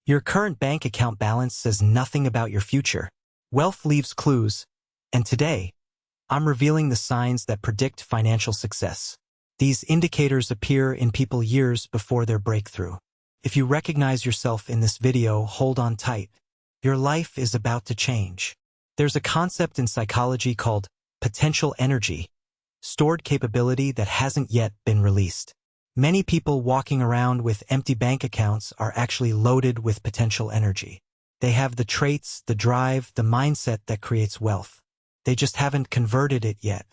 Your current bank account balance says nothing about your future. Wealth leaves clues, and today, I'm revealing the signs that predict financial success. These indicators appear in people years before their breakthrough. If you recognize yourself in this video, hold on tight. Your life is about to change. There's a concept in psychology called potential energy, stored capability that hasn't yet been released. Many people walking around with empty bank accounts are actually loaded with potential energy. They have the traits, the drive, the mindset that creates wealth. They just haven't converted it yet.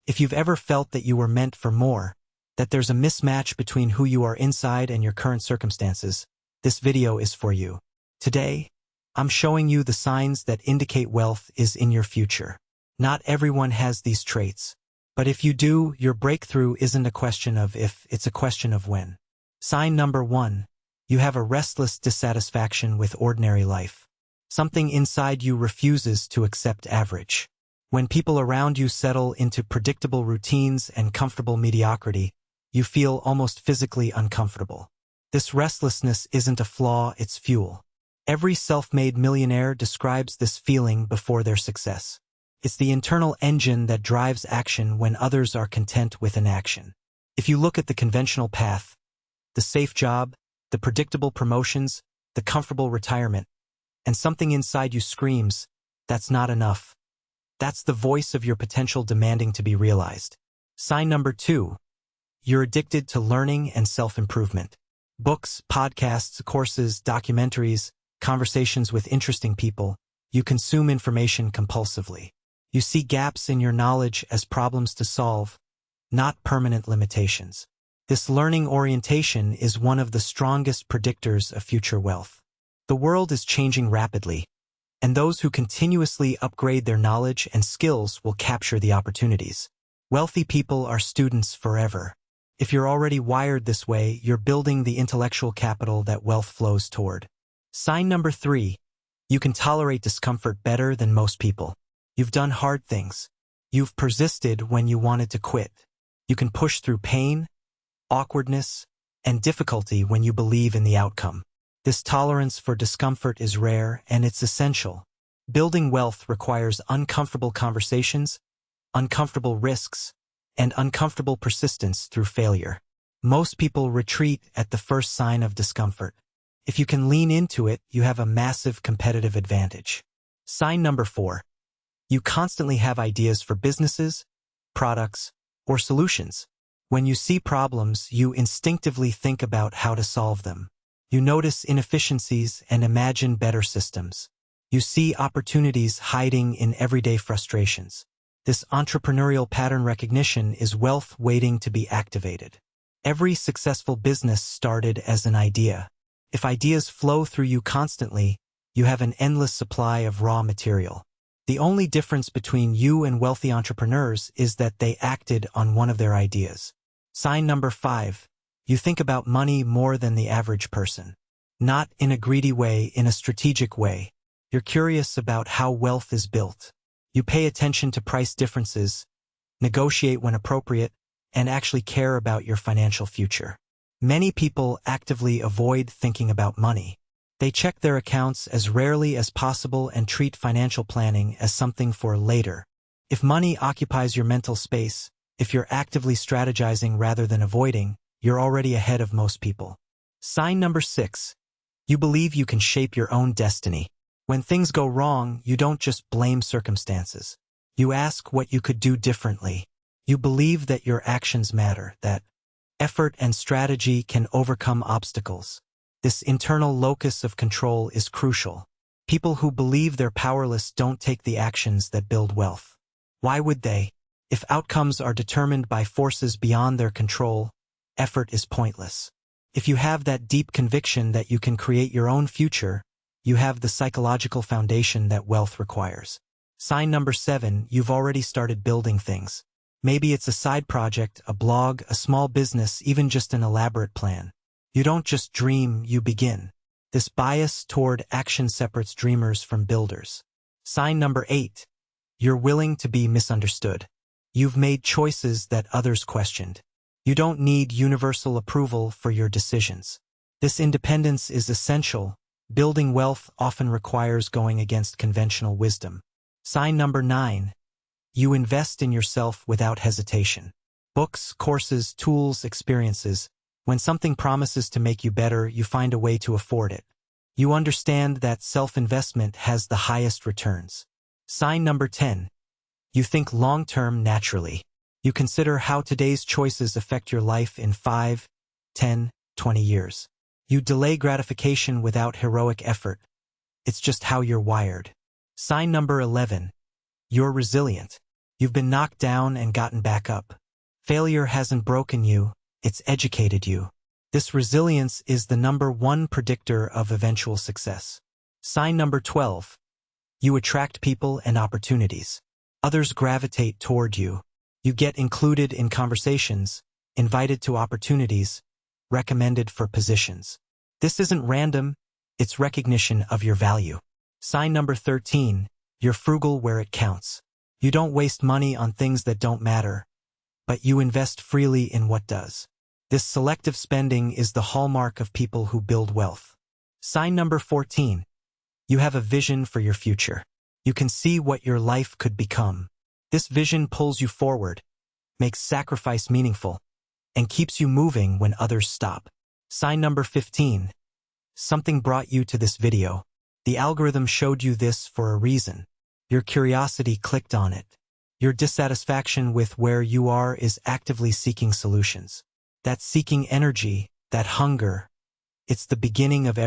If you've ever felt that you were meant for more, that there's a mismatch between who you are inside and your current circumstances, this video is for you. Today, I'm showing you the signs that indicate wealth is in your future. Not everyone has these traits. But if you do, your breakthrough isn't a question of if, it's a question of when. Sign number 1. You have a restless dissatisfaction with ordinary life. Something inside you refuses to accept average. When people around you settle into predictable routines and comfortable mediocrity, you feel almost physically uncomfortable. This restlessness isn't a flaw, it's fuel. Every self-made millionaire describes this feeling before their success. It's the internal engine that drives action when others are content with inaction. If you look at the conventional path, the safe job, the predictable promotions, the comfortable retirement, and something inside you screams, that's not enough. That's the voice of your potential demanding to be realized. Sign number 2. You're addicted to learning and self-improvement. Books, podcasts, courses, documentaries, conversations with interesting people, you consume information compulsively. You see gaps in your knowledge as problems to solve, not permanent limitations. This learning orientation is one of the strongest predictors of future wealth. The world is changing rapidly, and those who continuously upgrade their knowledge and skills will capture the opportunities. Wealthy people are students forever. If you're already wired this way, you're building the intellectual capital that wealth flows toward. Sign number 3. You can tolerate discomfort better than most people. You've done hard things. You've persisted when you wanted to quit. You can push through pain, awkwardness, and difficulty when you believe in the outcome. This tolerance for discomfort is rare and it's essential. Building wealth requires uncomfortable conversations, uncomfortable risks, and uncomfortable persistence through failure. Most people retreat at the first sign of discomfort. If you can lean into it, you have a massive competitive advantage. Sign number 4. You constantly have ideas for businesses, products, or solutions. When you see problems, you instinctively think about how to solve them. You notice inefficiencies and imagine better systems. You see opportunities hiding in everyday frustrations. This entrepreneurial pattern recognition is wealth waiting to be activated. Every successful business started as an idea. If ideas flow through you constantly, you have an endless supply of raw material. The only difference between you and wealthy entrepreneurs is that they acted on one of their ideas. Sign number 5. You think about money more than the average person. Not in a greedy way, in a strategic way. You're curious about how wealth is built. You pay attention to price differences, negotiate when appropriate, and actually care about your financial future. Many people actively avoid thinking about money. They check their accounts as rarely as possible and treat financial planning as something for later. If money occupies your mental space, if you're actively strategizing rather than avoiding, you're already ahead of most people. Sign number 6. You believe you can shape your own destiny. When things go wrong, you don't just blame circumstances. You ask what you could do differently. You believe that your actions matter, that effort and strategy can overcome obstacles. This internal locus of control is crucial. People who believe they're powerless don't take the actions that build wealth. Why would they? If outcomes are determined by forces beyond their control, effort is pointless. If you have that deep conviction that you can create your own future, you have the psychological foundation that wealth requires. Sign number 7. You've already started building things. Maybe it's a side project, a blog, a small business, even just an elaborate plan. You don't just dream, you begin. This bias toward action separates dreamers from builders. Sign number 8. You're willing to be misunderstood. You've made choices that others questioned. You don't need universal approval for your decisions. This independence is essential Building wealth often requires going against conventional wisdom. Sign number 9. You invest in yourself without hesitation. Books, courses, tools, experiences. When something promises to make you better, you find a way to afford it. You understand that self-investment has the highest returns. Sign number 10. You think long-term naturally. You consider how today's choices affect your life in 5, 10, 20 years. You delay gratification without heroic effort. It's just how you're wired. Sign number 11. You're resilient. You've been knocked down and gotten back up. Failure hasn't broken you, it's educated you. This resilience is the number 1 predictor of eventual success. Sign number 12. You attract people and opportunities. Others gravitate toward you. You get included in conversations, invited to opportunities, recommended for positions. This isn't random, it's recognition of your value. Sign number 13. You're frugal where it counts. You don't waste money on things that don't matter, but you invest freely in what does. This selective spending is the hallmark of people who build wealth. Sign number 14. You have a vision for your future. You can see what your life could become. This vision pulls you forward, makes sacrifice meaningful, and keeps you moving when others stop. Sign number 15. Something brought you to this video. The algorithm showed you this for a reason. Your curiosity clicked on it. Your dissatisfaction with where you are is actively seeking solutions. That seeking energy, that hunger, it's the beginning of every